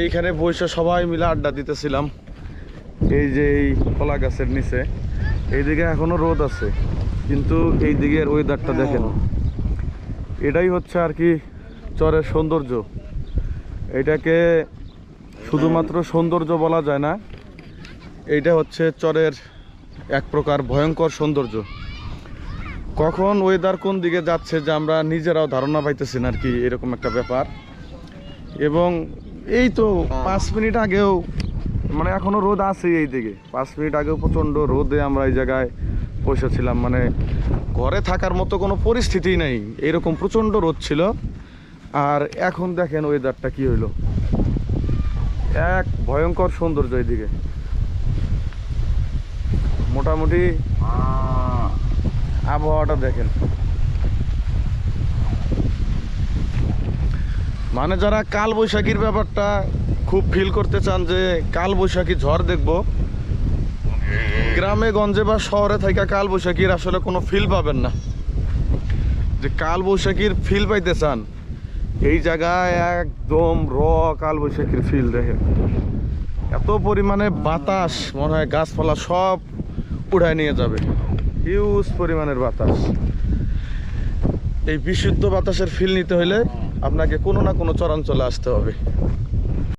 এইখানে বসে সবাই মিলে আড্ডা দিতেছিলাম এই যে এই কলা গাছের নিচে। এইদিকে এখনো রোদ আছে, কিন্তু এই দিকের ওয়েদারটা দেখেন। এটাই হচ্ছে আর কি চরের সৌন্দর্য। এটাকে শুধুমাত্র সৌন্দর্য বলা যায় না, এইটা হচ্ছে চরের এক প্রকার ভয়ঙ্কর সৌন্দর্য। কখন ওয়েদার কোন দিকে যাচ্ছে যে আমরা নিজেরাও ধারণা পাইতেছি না আর কি, এরকম একটা ব্যাপার। এবং এই তো 5 মিনিট আগেও মানে এখনো রোদ আছে এই দিকে, 5 মিনিট আগেও প্রচণ্ড রোদে আমরা এই জায়গায় বসেছিলাম। মানে ঘরে থাকার মতো কোনো পরিস্থিতি নেই, এরকম প্রচণ্ড রোদ ছিল। আর এখন দেখেন ওয়েদারটা কি হইলো, এক ভয়ঙ্কর সৌন্দর্য এইদিকে। মোটামুটি আবহাওয়াটা দেখেন। মানে যারা কাল বৈশাখীর ব্যাপারটা খুব ফিল করতে চান, যে কাল বৈশাখী ঝড় দেখবো, গ্রামে গঞ্জে বা শহরে থাকা কাল বৈশাখীর আসলে কোনো ফিল পাবেন না। যে কাল বৈশাখীর ফিল পাইতে চান, এই জায়গায় একদম কাল বৈশাখীর ফিল দেখেন। এত পরিমাণে বাতাস, মনে হয় গাছপালা সব উড়ায় নিয়ে যাবে, হিউজ পরিমাণের বাতাস। এই বিশুদ্ধ বাতাসের ফিল নিতে হলে আপনাকে কোনো না কোনো চরাঞ্চলে আসতে হবে।